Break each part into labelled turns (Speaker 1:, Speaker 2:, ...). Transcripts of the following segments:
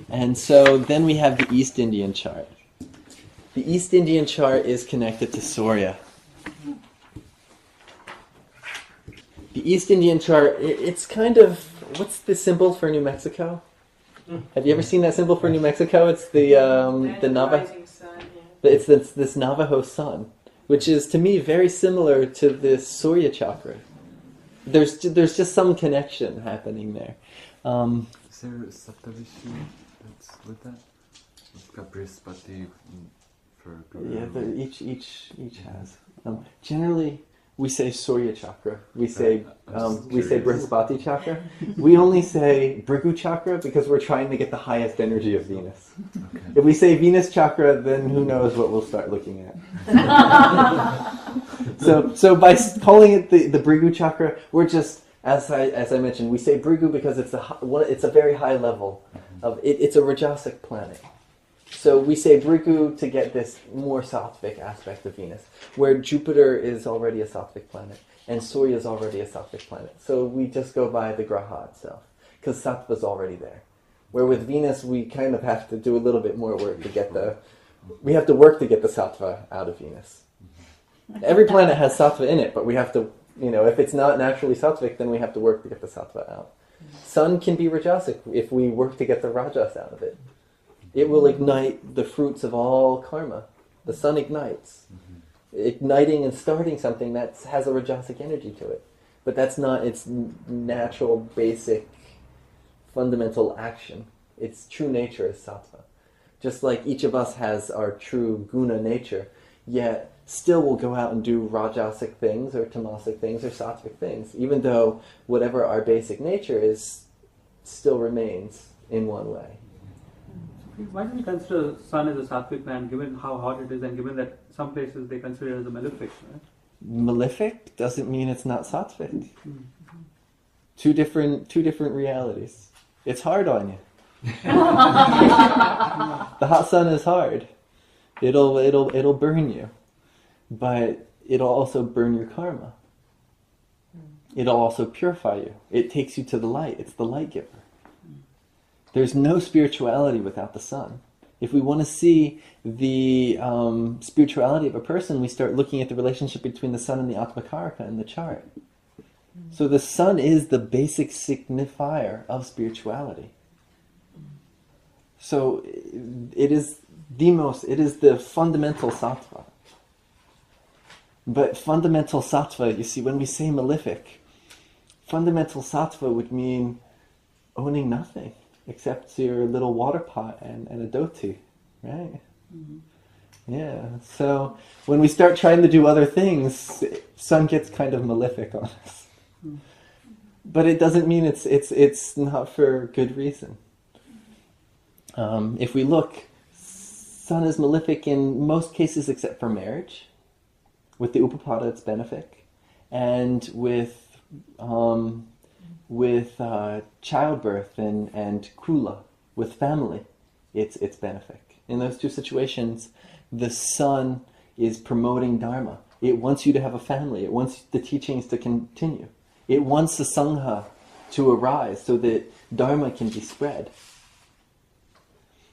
Speaker 1: And so then we have the East Indian chart. The East Indian chart is connected to Surya. The East Indian chart, it's kind of, what's the symbol for New Mexico? Have you ever seen that symbol for New Mexico? It's the Navajo. It's this Navajo sun, which is to me very similar to this Surya chakra. There's just some connection happening there.
Speaker 2: Is there a Saptavishi that's with that? It's got Brihaspati for Guru.
Speaker 1: Yeah, each has. Generally, we say Surya chakra. We say Brihaspati chakra. We only say Bhrigu chakra because we're trying to get the highest energy of Venus.
Speaker 2: Okay.
Speaker 1: If we say Venus chakra, then who knows what we'll start looking at. So by calling it the Bhrigu chakra, we're just, as I mentioned, we say Bhrigu because it's a very high level of it. It's a Rajasic planet. So we say Bhrigu to get this more sattvic aspect of Venus, where Jupiter is already a sattvic planet and Surya is already a sattvic planet. So we just go by the graha itself, because sattva is already there. Where with Venus, we kind of have to do a little bit more work to get the sattva out of Venus. Every planet has sattva in it, but we have to, if it's not naturally sattvic, then we have to work to get the sattva out. Sun can be rajasic if we work to get the rajas out of it. It will ignite the fruits of all karma. The sun ignites. Igniting and starting something that has a rajasic energy to it. But that's not its natural, basic, fundamental action. Its true nature is sattva. Just like each of us has our true guna nature, yet still will go out and do rajasic things or tamasic things or sattvic things, even though whatever our basic nature is still remains in one way.
Speaker 3: Why do we consider sun as a sattvic planet, given how hot it is and given that some places they consider it as a malefic, right?
Speaker 1: Malefic doesn't mean it's not sattvic. Mm-hmm. Two different realities. It's hard on you. The hot sun is hard. It'll burn you. But it'll also burn your karma. It'll also purify you. It takes you to the light. It's the light giver. There's no spirituality without the sun. If we want to see the spirituality of a person, we start looking at the relationship between the sun and the Atmakaraka in the chart. So the sun is the basic signifier of spirituality. So it is the fundamental sattva. But fundamental sattva, you see, when we say malefic, fundamental sattva would mean owning nothing except your little water pot and a dhoti, right? Mm-hmm. Yeah, so when we start trying to do other things, sun gets kind of malefic on us. Mm-hmm. But it doesn't mean it's not for good reason. If we look, sun is malefic in most cases except for marriage. With the Upapada, it's benefic. And with childbirth and kula, with family, it's benefic. In those two situations, the sun is promoting dharma. It wants you to have a family. It wants the teachings to continue. It wants the sangha to arise so that dharma can be spread.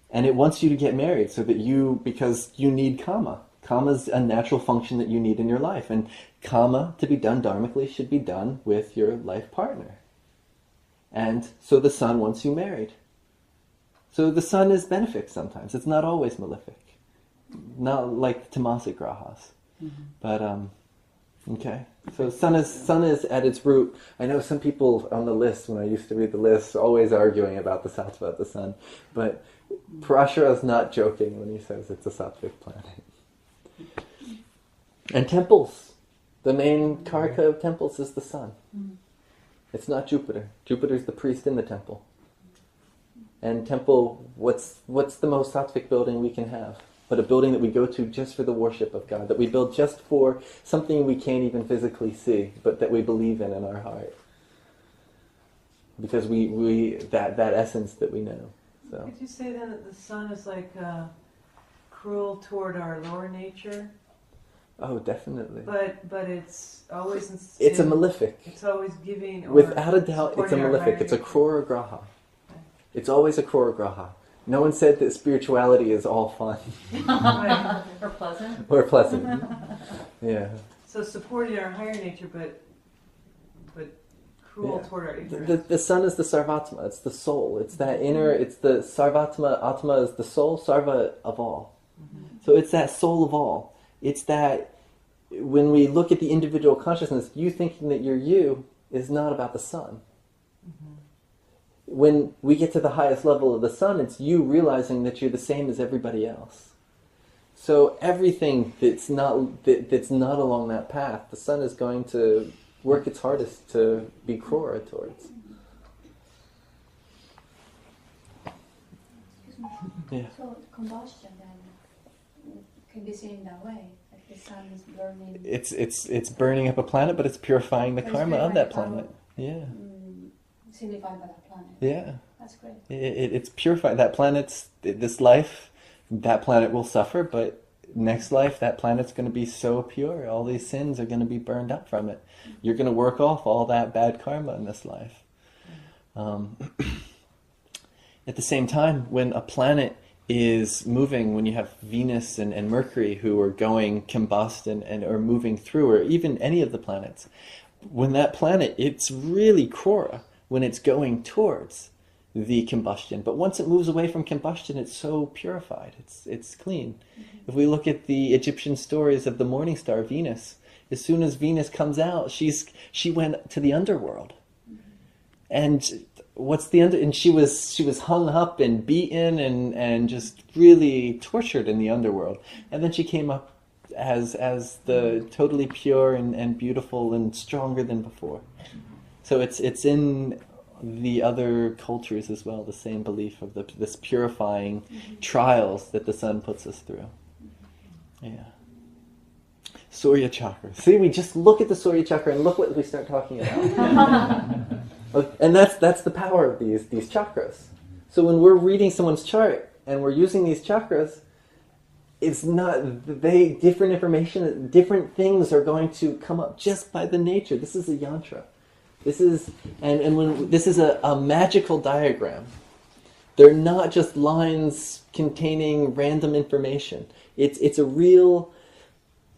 Speaker 1: And it wants you to get married so that because you need kama. Kama is a natural function that you need in your life. And kama, to be done dharmically, should be done with your life partner. And so the sun wants you married. So the sun is benefic sometimes. It's not always malefic. Not like tamasic grahas. Mm-hmm. But, okay. So sun is at its root. I know some people on the list, when I used to read the list, are always arguing about the sattva of the sun. But Parashara is not joking when he says it's a sattvic planet. And temples. The main karaka of temples is the sun. It's not Jupiter. Jupiter's the priest in the temple. And temple, what's the most sattvic building we can have? But a building that we go to just for the worship of God, that we build just for something we can't even physically see, but that we believe in our heart. Because we that essence that we know. So.
Speaker 4: Could you say then that the sun is like cruel toward our lower nature?
Speaker 1: Oh, definitely.
Speaker 4: But it's always...
Speaker 1: It's a malefic.
Speaker 4: It's always giving...
Speaker 1: Without a doubt, it's a malefic. It's a krura graha. Okay. It's always a krura graha. No one said that spirituality is all fun
Speaker 4: Right. Or pleasant.
Speaker 1: or pleasant. Yeah.
Speaker 4: So supporting our higher nature, but cruel
Speaker 1: Yeah.
Speaker 4: toward our ignorance.
Speaker 1: The sun is the sarvatma. It's the soul. It's that inner. It's the sarvatma. Atma is the soul. Sarva of all. So it's that soul of all. It's that when we look at the individual consciousness, you thinking that you're you is not about the sun. When we get to the highest level of the sun, it's you realizing that you're the same as everybody else. So everything that's not along that path, the sun is going to work its hardest to be cruel towards. Yeah.
Speaker 5: So combustion then can be seen that way, like the sun is burning.
Speaker 1: It's burning up a planet, but it's purifying the
Speaker 5: It's
Speaker 1: karma of
Speaker 5: purifying
Speaker 1: that
Speaker 5: the karma.
Speaker 1: planet. Yeah.
Speaker 5: Signified by that planet.
Speaker 1: Yeah.
Speaker 5: That's great.
Speaker 1: It's purified. That planet's, this life, that planet will suffer, but next life, that planet's going to be so pure. All these sins are going to be burned up from it. You're going to work off all that bad karma in this life. At the same time, when a planet is moving, when you have Venus and Mercury who are going combust and are moving through, or even any of the planets, when that planet, it's really Krura when it's going towards the combustion. But once it moves away from combustion, it's so purified. It's clean. If we look at the Egyptian stories of the morning star Venus, as soon as Venus comes out, she went to the underworld. And and she was hung up and beaten and just really tortured in the underworld. And then she came up as the totally pure and beautiful and stronger than before. So it's in the other cultures as well, the same belief of this purifying trials that the sun puts us through. Yeah. Surya chakra. See, we just look at the Surya chakra and look what we start talking about. And that's the power of these chakras. So when we're reading someone's chart and we're using these chakras, it's not different information, different things are going to come up just by the nature. This is a yantra. This is a magical diagram. They're not just lines containing random information. It's a real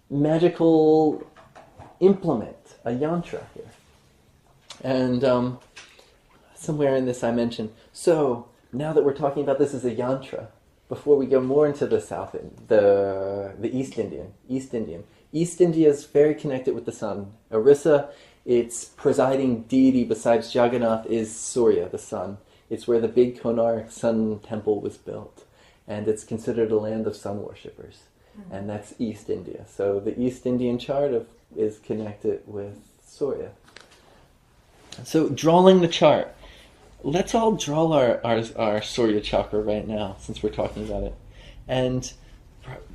Speaker 1: magical implement, a yantra here. And somewhere in this I mentioned, so now that we're talking about this as a yantra, before we go more into the South, the East India is very connected with the sun. Orissa, its presiding deity besides Jagannath is Surya, the sun. It's where the big Konark sun temple was built. And it's considered a land of sun worshippers. And that's East India. So the East Indian chart is connected with Surya. So drawing the chart. Let's all draw our Surya chakra right now, since we're talking about it. And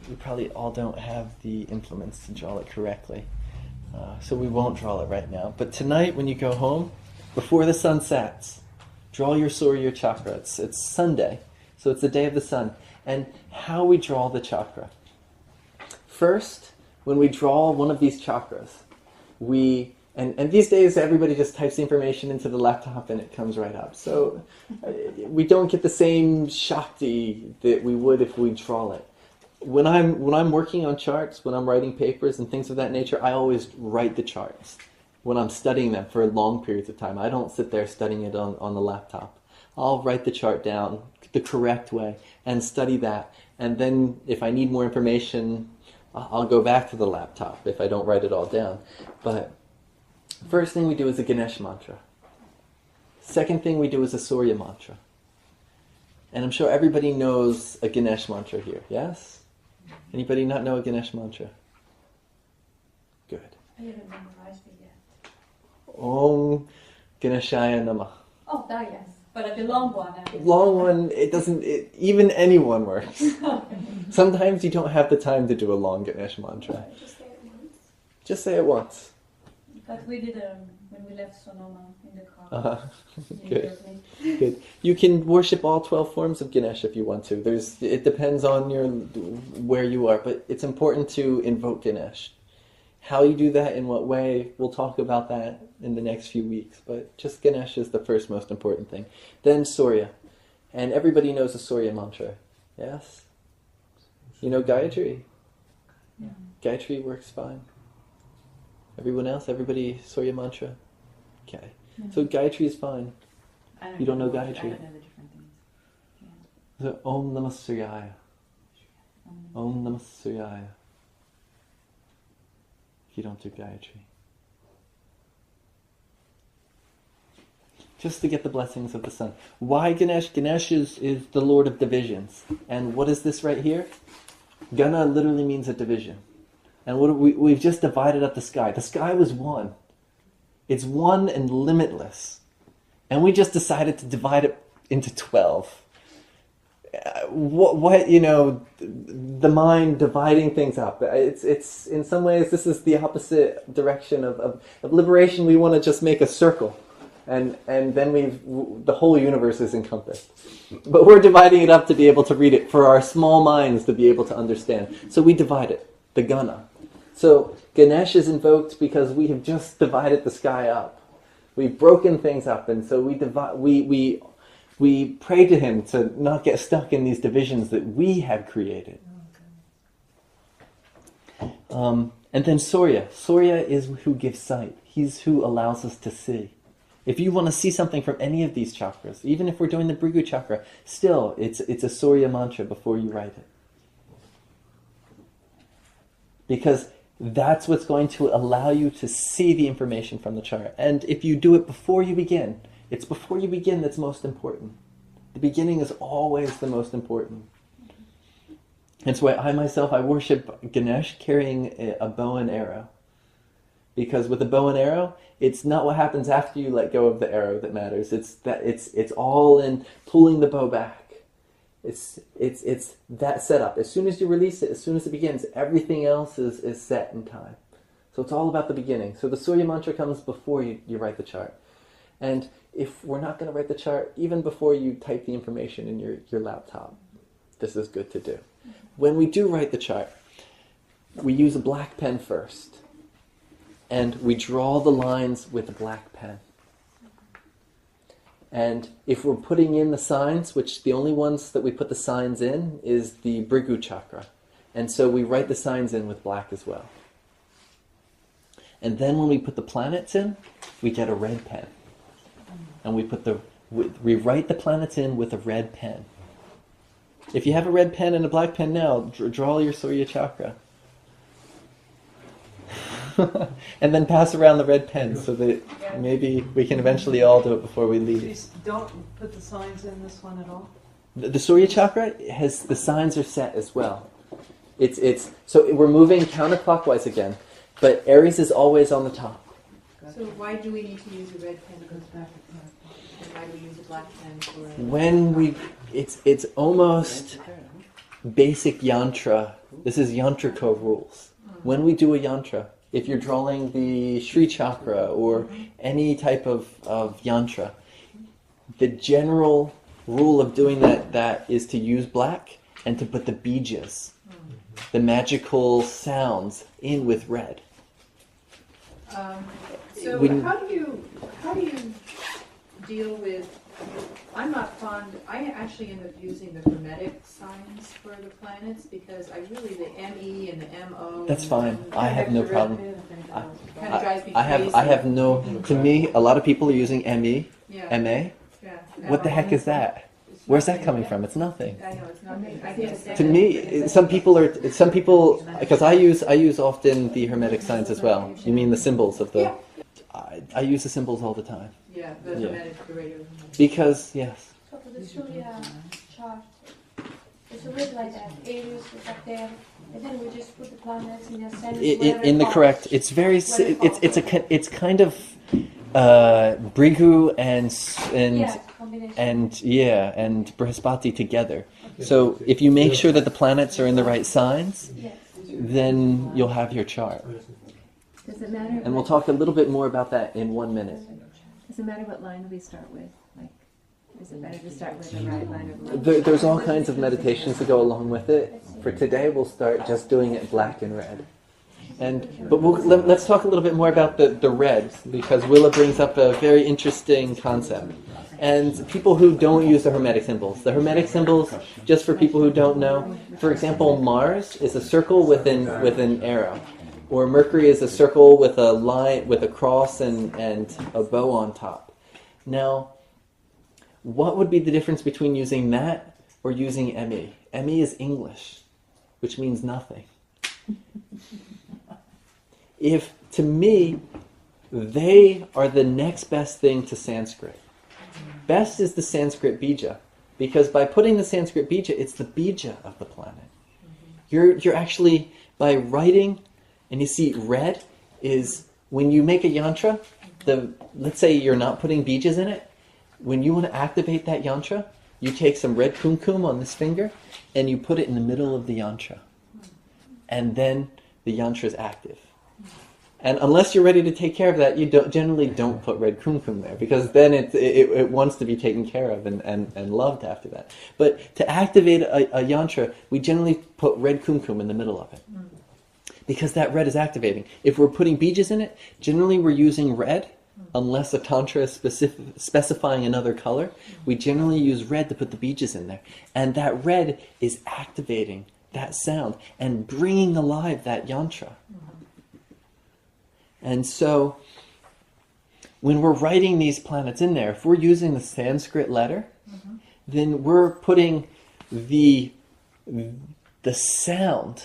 Speaker 1: we probably all don't have the implements to draw it correctly. So we won't draw it right now. But tonight, when you go home, before the sun sets, draw your Surya chakra. It's Sunday, so it's the day of the sun. And how we draw the chakra. First, when we draw one of these chakras, and these days everybody just types the information into the laptop and it comes right up. So we don't get the same Shakti that we would if we draw it. When I'm working on charts, when I'm writing papers and things of that nature, I always write the charts when I'm studying them for long periods of time. I don't sit there studying it on the laptop. I'll write the chart down the correct way and study that. And then if I need more information, I'll go back to the laptop if I don't write it all down. But first thing we do is a Ganesh mantra. Second thing we do is a Surya mantra. And I'm sure everybody knows a Ganesh mantra here, yes? Anybody not know a Ganesh mantra? Good.
Speaker 5: I haven't memorized it yet.
Speaker 1: Om Ganeshaya Namah.
Speaker 5: Oh, that yes. But the long one.
Speaker 1: Long one, even anyone works. Sometimes you don't have the time to do a long Ganesh mantra.
Speaker 5: Just say it once.
Speaker 1: Just say it once.
Speaker 5: But we did when we left Sonoma in the car.
Speaker 1: Good. Good. You can worship all 12 forms of Ganesh if you want to. It depends on where you are, but it's important to invoke Ganesh. How you do that, in what way, we'll talk about that in the next few weeks. But just Ganesh is the first most important thing. Then Surya. And everybody knows the Surya mantra. Yes? You know Gayatri?
Speaker 5: Yeah.
Speaker 1: Gayatri works fine. Everyone else? Everybody Surya mantra? Okay.
Speaker 5: Yeah.
Speaker 1: So Gayatri is fine. You don't know Gayatri?
Speaker 6: I don't know the different things.
Speaker 1: So Om Namah Suryaya. Om Namah Suryaya. If you don't do Gayatri. Just to get the blessings of the sun. Why Ganesh? Ganesh is the Lord of divisions. And what is this right here? Gana literally means a division. And what we've just divided up the sky. The sky was one. It's one and limitless. And we just decided to divide it into 12. What the mind dividing things up. It's in some ways, this is the opposite direction of liberation. We want to just make a circle. And then the whole universe is encompassed. But we're dividing it up to be able to read it, for our small minds to be able to understand. So we divide it, the Gana. So Ganesh is invoked because we have just divided the sky up. We've broken things up, and so we pray to him to not get stuck in these divisions that we have created. And then Surya. Surya is who gives sight. He's who allows us to see. If you want to see something from any of these chakras, even if we're doing the Bhrigu chakra, still, it's a Surya mantra before you write it. Because that's what's going to allow you to see the information from the chart. And if you do it before you begin, it's before you begin that's most important. The beginning is always the most important. That's why I worship Ganesh carrying a bow and arrow. Because with a bow and arrow, it's not what happens after you let go of the arrow that matters. It's all in pulling the bow back. It's that setup. As soon as you release it, as soon as it begins, everything else is set in time. So it's all about the beginning. So the Surya mantra comes before you write the chart. And if we're not going to write the chart, even before you type the information in your laptop, this is good to do. When we do write the chart, we use a black pen first. And we draw the lines with a black pen. And if we're putting in the signs, which the only ones that we put the signs in is the Bhrigu chakra. And so we write the signs in with black as well. And then when we put the planets in, we get a red pen. And we write the planets in with a red pen. If you have a red pen and a black pen now, draw your Surya chakra. And then pass around the red pen so that maybe we can eventually all do it before we leave.
Speaker 4: Please don't put the signs in this one at all.
Speaker 1: The Surya chakra has the signs are set as well. So we're moving counterclockwise again, but Aries is always on the top.
Speaker 6: So why do we need to use a red pen? Goes back and why do we use a black pen for?
Speaker 1: When it's almost basic yantra. This is yantra code rules. When we do a yantra, if you're drawing the Sri chakra or any type of yantra, the general rule of doing that is to use black and to put the bijas, the magical sounds, in with red.
Speaker 6: So how do you deal with? I'm not fond. I actually end up using the Hermetic signs for the planets because the ME and the MO.
Speaker 1: That's fine. I have no problem.
Speaker 6: Kind of drives me crazy.
Speaker 1: I have no. To me, a lot of people are using ME,
Speaker 6: Yeah.
Speaker 1: MA.
Speaker 6: Yeah.
Speaker 1: What the heck is that? Where's that coming from? It's nothing.
Speaker 6: I know it's nothing. I can't
Speaker 1: To me, some people, because I use often the Hermetic signs as well. You mean the symbols of the?
Speaker 6: Yeah.
Speaker 1: I use the symbols all the time.
Speaker 6: Yeah, the Hermetic, the radio.
Speaker 1: Because yes.
Speaker 5: So for the Surya chart, it's always like that. Aries is up there, and then we just put the planets in their sense.
Speaker 1: In the correct, it's very. It's kind of Bhrigu and Brihaspati together. Okay. So if you make sure that the planets are in the right signs, then you'll have your chart.
Speaker 7: Does it matter?
Speaker 1: And we'll talk a little bit more about that in 1 minute.
Speaker 7: Does it matter what line we start with? Like, is it better to start with the right line of love?
Speaker 1: There's all kinds of meditations that go along with it. For today, we'll start just doing it black and red. But let's talk a little bit more about the red, because Willa brings up a very interesting concept. and people who don't use the Hermetic symbols. The Hermetic symbols, just for people who don't know, for example, Mars is a circle with an arrow, or Mercury is a circle with a line, with a cross and a bow on top. Now, what would be the difference between using that or using ME? ME is English, which means nothing. If, to me, they are the next best thing to Sanskrit. Best is the Sanskrit bija, because by putting the Sanskrit bija, it's the bija of the planet. You're actually, by writing, and you see red is, when you make a yantra, let's say you're not putting bijas in it, when you want to activate that yantra, you take some red kumkum on this finger, and you put it in the middle of the yantra. And then the yantra is active. And unless you're ready to take care of that, you generally don't put red kumkum there, because then it wants to be taken care of and loved after that. But to activate a yantra, we generally put red kumkum in the middle of it, because that red is activating. If we're putting bijas in it, generally we're using red, unless a tantra is specifying another color. We generally use red to put the bijas in there. And that red is activating that sound and bringing alive that yantra. And so, when we're writing these planets in there, if we're using the Sanskrit letter, then we're putting the sound,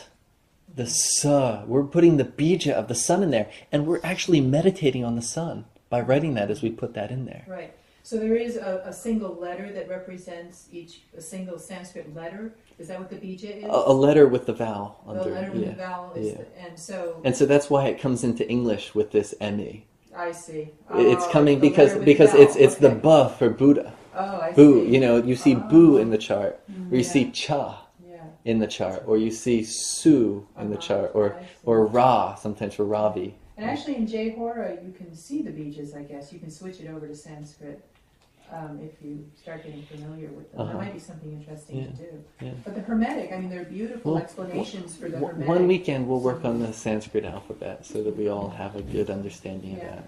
Speaker 1: the sa, we're putting the bija of the sun in there, and we're actually meditating on the sun by writing that as we put that in there.
Speaker 6: Right. So there is a single letter that represents a single Sanskrit letter. Is that what the bija is?
Speaker 1: A letter with the vowel under.
Speaker 6: The letter with the vowel is,
Speaker 1: and so that's why it comes into English with this ME.
Speaker 6: I see.
Speaker 1: It's coming because it's the ba for Buddha.
Speaker 6: Oh, I
Speaker 1: Bu,
Speaker 6: see.
Speaker 1: you see bu in the chart, or you see cha in the chart, or you see su in the chart, or ra sometimes for Ravi.
Speaker 6: And actually in Jai Hora you can see the bijas, I guess. You can switch it over to Sanskrit if you start getting familiar with them. That might be something interesting to do.
Speaker 1: Yeah.
Speaker 6: But the Hermetic, I mean, there are beautiful explanations for the Hermetic.
Speaker 1: One weekend we'll work on the Sanskrit alphabet so that we all have a good understanding of that.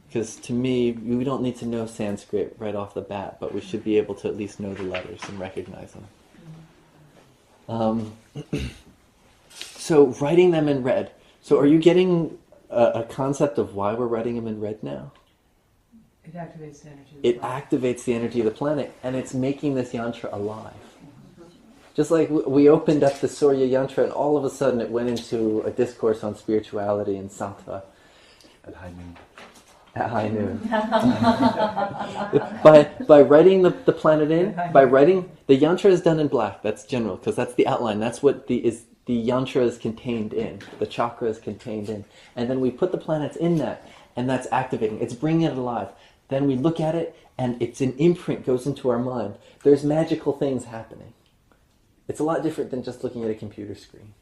Speaker 1: Because to me, we don't need to know Sanskrit right off the bat, but we should be able to at least know the letters and recognize them. So writing them in red. So are you getting a concept of why we're writing them in red now?
Speaker 4: It activates the energy.
Speaker 1: It activates the energy of the planet, and it's making this yantra alive. Just like we opened up the Surya yantra, and all of a sudden it went into a discourse on spirituality and sattva.
Speaker 2: At high noon.
Speaker 1: At high noon. by writing the planet in, by writing, the yantra is done in black, that's general, because that's the outline, that's what the yantra is contained in, the chakra is contained in. And then we put the planets in that, and that's activating, it's bringing it alive. Then we look at it, and it's an imprint goes into our mind. There's magical things happening. It's a lot different than just looking at a computer screen.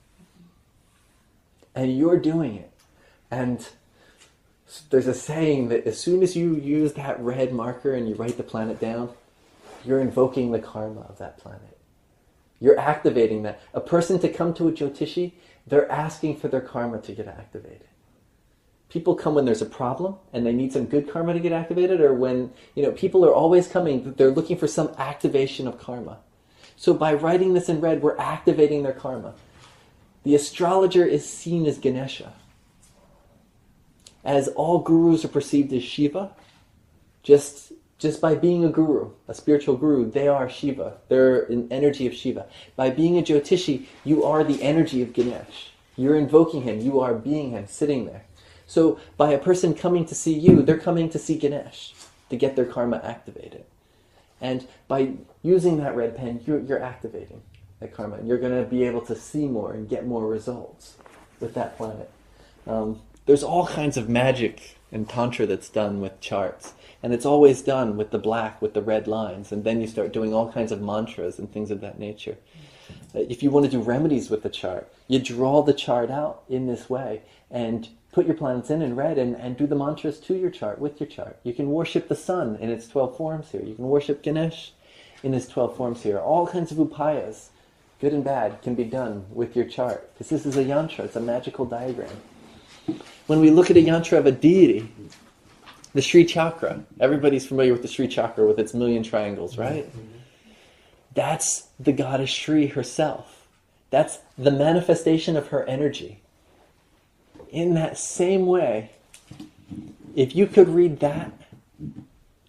Speaker 1: And you're doing it. And there's a saying that as soon as you use that red marker and you write the planet down, you're invoking the karma of that planet. You're activating that. A person to come to a Jyotishi, they're asking for their karma to get activated. People come when there's a problem and they need some good karma to get activated, or when, people are always coming, they're looking for some activation of karma. So by writing this in red, we're activating their karma. The astrologer is seen as Ganesha. As all gurus are perceived as Shiva, just by being a guru, a spiritual guru, they are Shiva. They're an energy of Shiva. By being a Jyotishi, you are the energy of Ganesh. You're invoking him. You are being him, sitting there. So by a person coming to see you, they're coming to see Ganesh, to get their karma activated. And by using that red pen, you're activating that karma. And you're going to be able to see more and get more results with that planet. There's all kinds of magic and tantra that's done with charts. And it's always done with the black, with the red lines. And then you start doing all kinds of mantras and things of that nature. If you want to do remedies with the chart, you draw the chart out in this way and put your planets in red and do the mantras to your chart, with your chart. You can worship the sun in its 12 forms here. You can worship Ganesh in his 12 forms here. All kinds of upayas, good and bad, can be done with your chart. Because this is a yantra, it's a magical diagram. When we look at a yantra of a deity, The Sri Chakra. Everybody's familiar with the Sri Chakra with its million triangles, right? That's the goddess Shri herself. That's the manifestation of her energy. In that same way, if you could read that,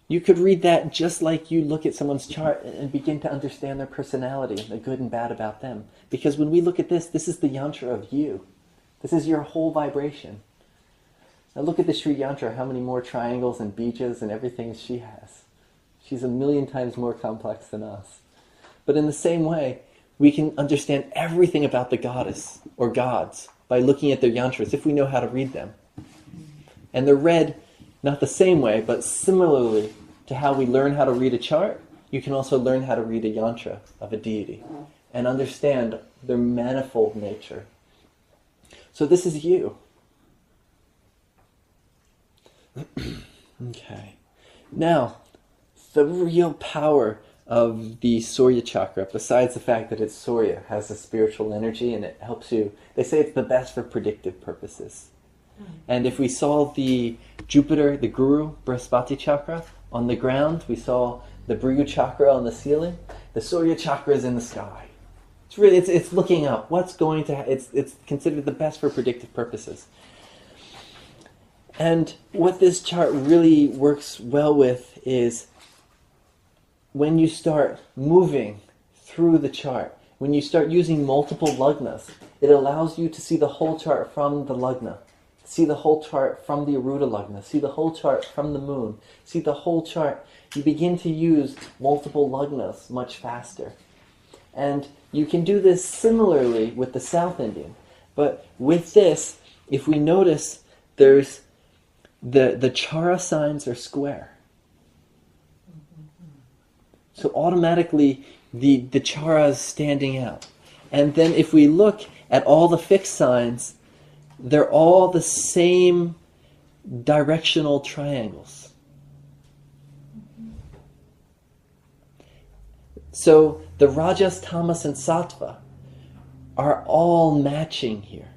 Speaker 1: you could read that just like you look at someone's chart and begin to understand their personality and the good and bad about them. Because when we look at this, this is the yantra of you. This is your whole vibration. Now look at the Sri Yantra, how many more triangles and bejas and everything she has. She's a million times more complex than us. But in the same way, we can understand everything about the goddess or gods by looking at their yantras if we know how to read them. And they're read not the same way, but similarly to how we learn how to read a chart, you can also learn how to read a yantra of a deity and understand their manifold nature. So this is you. Okay. Now, the real power of the Surya chakra, besides the fact that it's Surya, has a spiritual energy and it helps you, they say it's the best for predictive purposes. And if we saw the Jupiter, the Guru, Brihaspati chakra on the ground, we saw the Bhrigu chakra on the ceiling, the Surya chakra is in the sky. It's really, it's looking up. What's going to, it's considered the best for predictive purposes. And what this chart really works well with is when you start moving through the chart, when you start using multiple lagnas, it allows you to see the whole chart from the lagna, see the whole chart from the Aruda lagna, see the whole chart from the moon, see the whole chart. You begin to use multiple lagnas much faster. And you can do this similarly with the South Indian. But with this, if we notice, there's the chara signs are square. So automatically the chara is standing out. And then if we look at all the fixed signs, they're all the same directional triangles. So the Rajas, Tamas, and Sattva are all matching here.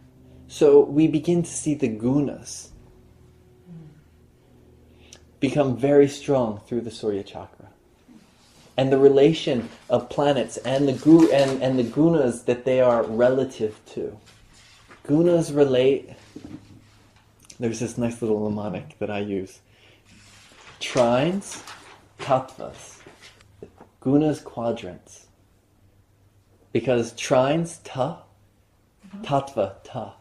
Speaker 1: So we begin to see the gunas become very strong through the Surya chakra. And the relation of planets and the gunas that they are relative to. Gunas relate, there's this nice little mnemonic that I use. Trines, tattvas. Gunas, quadrants. Because trines, ta, tattva, ta.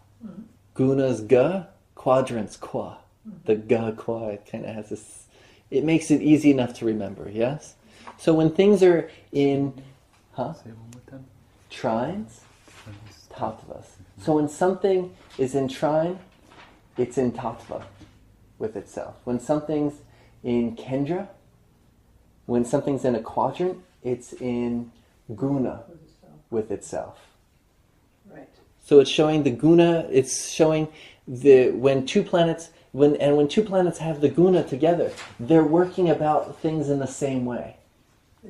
Speaker 1: Gunas, ga, quadrants, qua. The ga, qua, it kind of has this, it makes it easy enough to remember, yes? So when things are in,
Speaker 2: Say one more time.
Speaker 1: trines, tattvas. So when something is in trine, it's in tattva with itself. When something's in kendra, when something's in a quadrant, it's in guna with itself.
Speaker 6: Right.
Speaker 1: So it's showing the guna, it's showing when two planets have the guna together, they're working about things in the same way.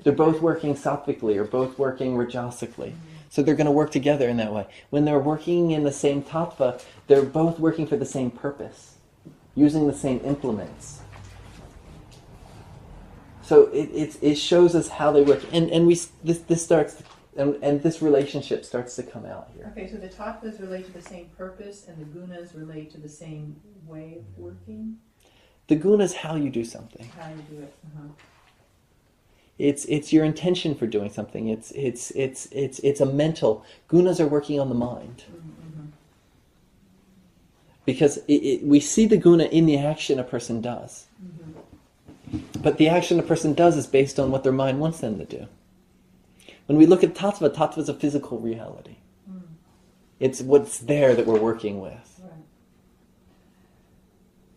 Speaker 1: They're both working sattvically or both working rajasically. So they're going to work together in that way. When they're working in the same tattva, they're both working for the same purpose, using the same implements. So it shows us how they work, and this relationship starts to come out here.
Speaker 6: Okay, so the tattvas relate to the same purpose and the gunas relate to the same way of working?
Speaker 1: The guna is how you do something.
Speaker 6: How you do it. Uh-huh.
Speaker 1: It's your intention for doing something. It's a mental. Gunas are working on the mind.
Speaker 6: Mm-hmm.
Speaker 1: Because we see the guna in the action a person does.
Speaker 6: Mm-hmm.
Speaker 1: But the action a person does is based on what their mind wants them to do. When we look at tattva, tattva is a physical reality.
Speaker 6: Mm.
Speaker 1: It's what's there that we're working with.
Speaker 6: Right.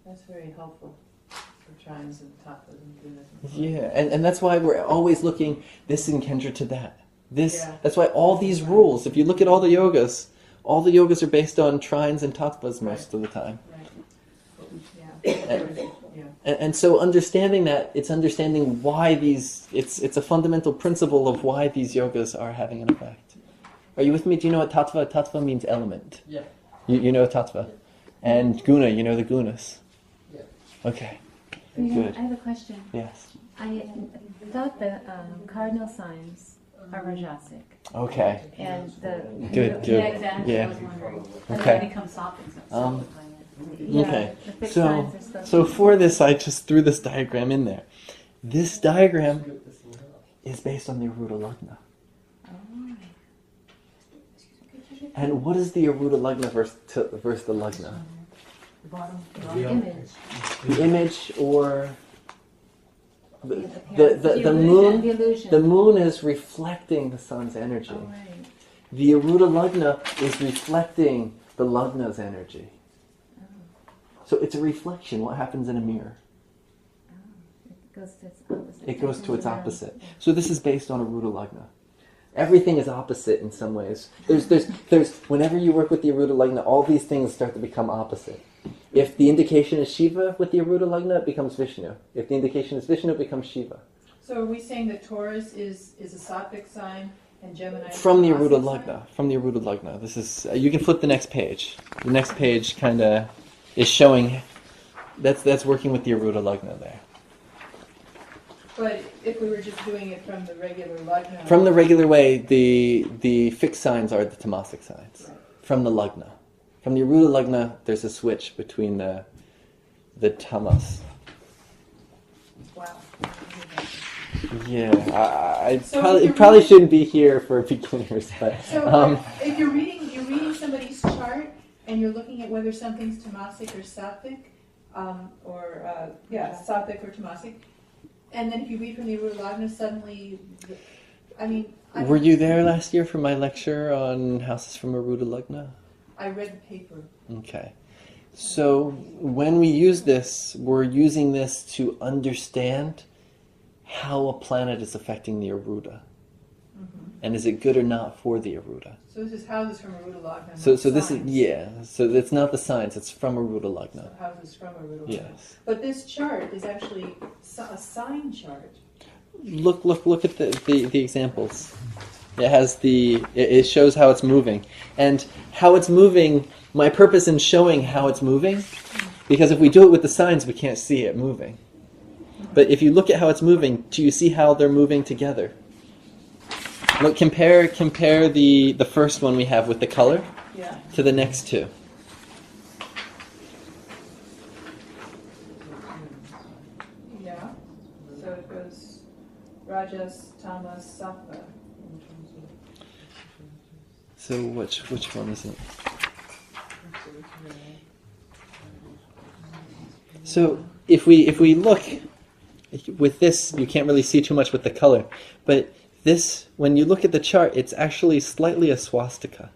Speaker 6: That's very helpful for trines and tattvas and gunas.
Speaker 1: Yeah, and that's why we're always looking this in kendra to that.
Speaker 6: Yeah.
Speaker 1: That's why all these rules, if you look at all the yogas are based on trines and tattvas most of the time.
Speaker 6: Right. Yeah.
Speaker 1: And so understanding that, it's understanding why it's a fundamental principle of why these yogas are having an effect. Are you with me? Do you know what tattva? Tattva means element.
Speaker 8: Yeah.
Speaker 1: You know tattva. And guna, you know the gunas.
Speaker 8: Yeah.
Speaker 1: Okay. Good.
Speaker 7: I have a question.
Speaker 1: Yes.
Speaker 7: I thought the cardinal signs are Rajasic.
Speaker 1: Okay.
Speaker 7: And the
Speaker 1: Good.
Speaker 7: Yeah, exactly.
Speaker 1: Yeah.
Speaker 7: I was wondering.
Speaker 1: Okay.
Speaker 7: And they become Sattvic. Yeah,
Speaker 1: Okay.
Speaker 7: the fixed
Speaker 1: So,
Speaker 7: signs are supposed
Speaker 1: so
Speaker 7: to be-
Speaker 1: for this, I just threw this diagram in there. This diagram is based on the Aruda Lagna.
Speaker 7: Oh.
Speaker 1: And what is the Aruda Lagna versus the Lagna?
Speaker 7: The bottom, the image.
Speaker 1: The image, or the
Speaker 7: The
Speaker 1: moon?
Speaker 7: illusion.
Speaker 1: The moon is reflecting the sun's energy.
Speaker 7: Oh, right.
Speaker 1: The Aruda Lagna is reflecting the Lagna's energy. So it's a reflection. What happens in a mirror?
Speaker 7: It goes to its opposite.
Speaker 1: It goes to its opposite. So this is based on Aruda Lagna. Everything is opposite in some ways. There's whenever you work with the Aruda Lagna, all these things start to become opposite. If the indication is Shiva with the Aruda Lagna, it becomes Vishnu. If the indication is Vishnu, it becomes Shiva.
Speaker 6: So are we saying that Taurus is a Sattvic sign and Gemini is
Speaker 1: From the
Speaker 6: a
Speaker 1: Aruda
Speaker 6: Tamasic sign?
Speaker 1: Lagna. From the Aruda Lagna. This is. You can flip the next page. The next page kind of is showing. That's working with the Aruda Lagna there.
Speaker 6: But if we were just doing it from the regular Lagna...
Speaker 1: From the regular way, the fixed signs are the Tamasic signs.
Speaker 6: Right.
Speaker 1: From the Lagna. From the Aruda Lagna, there's a switch between the Tamas.
Speaker 6: Wow.
Speaker 1: Yeah, I
Speaker 6: So
Speaker 1: probably,
Speaker 6: if you're
Speaker 1: it probably
Speaker 6: reading-
Speaker 1: shouldn't be here for beginners, but
Speaker 6: So if you're reading somebody's chart and you're looking at whether something's Tamasic or Sattvic, Sattvic or Tamasic, and then if you read from the Aruda Lagna, suddenly,
Speaker 1: were you there last year for my lecture on houses from Aruda Lagna?
Speaker 6: I read the paper.
Speaker 1: Okay. So when we use this, we're using this to understand how a planet is affecting the Aruda. And is it good or not for the Aruda?
Speaker 6: So this is houses from Aruda Lagna.
Speaker 1: So
Speaker 6: not
Speaker 1: this is,
Speaker 6: signs.
Speaker 1: yeah. So it's not the signs, it's from Aruda
Speaker 6: So
Speaker 1: Lagna.
Speaker 6: houses from Aruda Lagna.
Speaker 1: Yes.
Speaker 6: But this chart is actually a sign chart.
Speaker 1: Look at the examples. It has it shows how it's moving. And how it's moving, my purpose in showing how it's moving, because if we do it with the signs, we can't see it moving. But if you look at how it's moving, do you see how they're moving together? Look, compare the first one we have with the color
Speaker 6: Yeah.
Speaker 1: to the next two.
Speaker 6: Yeah. So it goes Rajas, Tamas, Sattva.
Speaker 1: So which one is it? So if we look with this, you can't really see too much with the color, but this, when you look at the chart, it's actually slightly a swastika,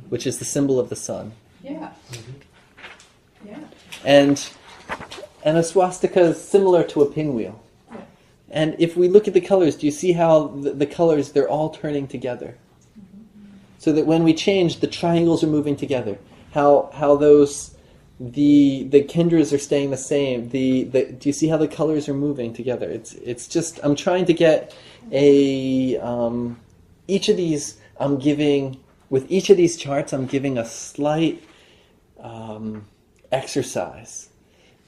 Speaker 1: which is the symbol of the sun.
Speaker 6: Yeah. Yeah.
Speaker 1: And a swastika is similar to a pinwheel.
Speaker 6: Yeah.
Speaker 1: And if we look at the colors, do you see how the colors, they're all turning together? So that when we change, the triangles are moving together. How those, the kendras are staying the same. Do you see how the colors are moving together? It's just, I'm trying to get each of these, with each of these charts, I'm giving a slight exercise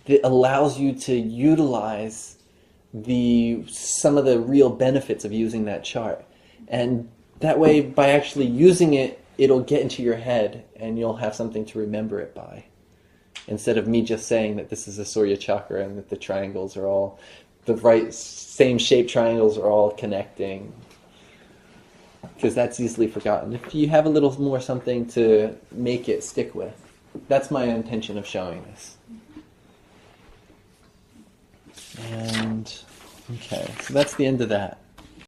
Speaker 1: that allows you to utilize some of the real benefits of using that chart. And that way, by actually using it, it'll get into your head and you'll have something to remember it by. Instead of me just saying that this is a Surya chakra and that the triangles are all, the right same shape triangles are all connecting. Because that's easily forgotten. If you have a little more something to make it stick with, that's my intention of showing this. And, okay, so that's the end of that.